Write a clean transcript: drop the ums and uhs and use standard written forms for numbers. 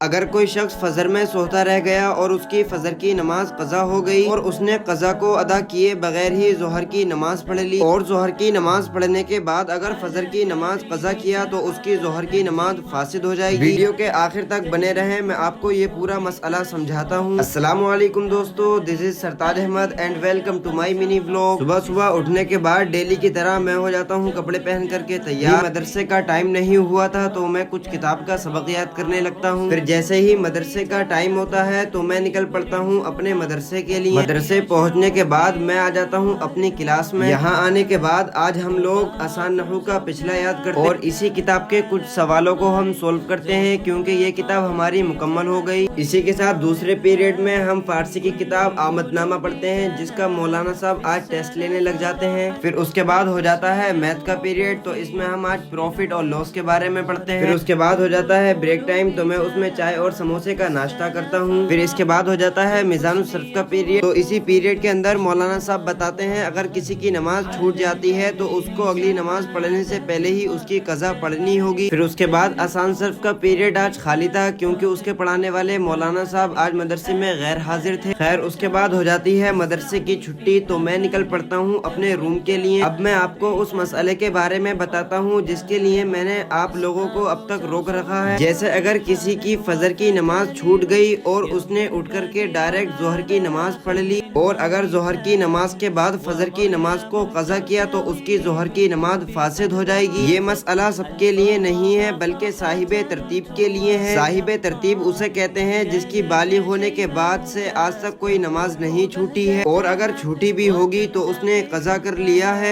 اگر کوئی شخص فجر میں سوتا رہ گیا اور اس کی فجر کی نماز قضا ہو گئی اور اس نے قضا کو ادا کیے بغیر ہی ظہر کی نماز پڑھ لی اور ظہر کی نماز پڑھنے کے بعد اگر فجر کی نماز قضا کیا تو اس کی ظہر کی نماز فاسد ہو جائے گی۔ ویڈیو کے آخر تک بنے رہیں، میں آپ کو یہ پورا مسئلہ سمجھاتا ہوں۔ السلام علیکم دوستو، this is Sartaj Ahmed and welcome to my mini vlog. صبح صبح اٹھنے کے بعد ڈیلی کی طرح میں ہو جاتا ہوں کپڑے پہن کر کے تیار۔ مدرسے کا ٹائم نہیں ہوا تھا تو میں کچھ کتاب کا سبق یاد کرنے لگتا ہوں۔ پھر جیسے ہی مدرسے کا ٹائم ہوتا ہے تو میں نکل پڑتا ہوں اپنے مدرسے کے لیے۔ مدرسے پہنچنے کے بعد میں آ جاتا ہوں اپنی کلاس میں۔ یہاں آنے کے بعد آج ہم لوگ آسان نحو کا پچھلا یاد کرتے ہیں اور اسی کتاب کے کچھ سوالوں کو ہم سولو کرتے ہیں کیونکہ یہ کتاب ہماری مکمل ہو گئی۔ اسی کے ساتھ دوسرے پیریڈ میں ہم فارسی کی کتاب آمد نامہ پڑھتے ہیں جس کا مولانا صاحب آج ٹیسٹ لینے لگ جاتے ہیں۔ پھر اس کے بعد ہو جاتا ہے میتھ کا پیریڈ، تو اس میں ہم آج پروفٹ اور لاس کے بارے میں پڑھتے ہیں۔ پھر اس کے بعد ہو جاتا ہے بریک ٹائم، تو میں اس میں چائے اور سموسے کا ناشتہ کرتا ہوں۔ پھر اس کے بعد ہو جاتا ہے میزان الصرف کا پیریڈ، تو اسی پیریڈ کے اندر مولانا صاحب بتاتے ہیں اگر کسی کی نماز چھوٹ جاتی ہے تو اس کو اگلی نماز پڑھنے سے پہلے ہی اس کی قضا پڑھنی ہوگی۔ پھر اس کے بعد آسان صرف کا پیریڈ آج خالی تھا کیونکہ اس کے پڑھانے والے مولانا صاحب آج مدرسے میں غیر حاضر تھے۔ خیر اس کے بعد ہو جاتی ہے مدرسے کی چھٹی، تو میں نکل پڑتا ہوں اپنے روم کے لیے۔ اب میں آپ کو اس مسئلے کے بارے میں بتاتا ہوں جس کے لیے میں نے آپ لوگوں کو اب تک روک رکھا ہے۔ جیسے اگر کسی کی فجر کی نماز چھوٹ گئی اور اس نے اٹھ کر کے ڈائریکٹ ظہر کی نماز پڑھ لی، اور اگر ظہر کی نماز کے بعد فجر کی نماز کو قضا کیا تو اس کی ظہر کی نماز فاسد ہو جائے گی۔ یہ مسئلہ سب کے لیے نہیں ہے بلکہ صاحب ترتیب کے لیے ہے۔ صاحب ترتیب اسے کہتے ہیں جس کی بالغ ہونے کے بعد سے آج تک کوئی نماز نہیں چھوٹی ہے، اور اگر چھوٹی بھی ہوگی تو اس نے قضا کر لیا ہے۔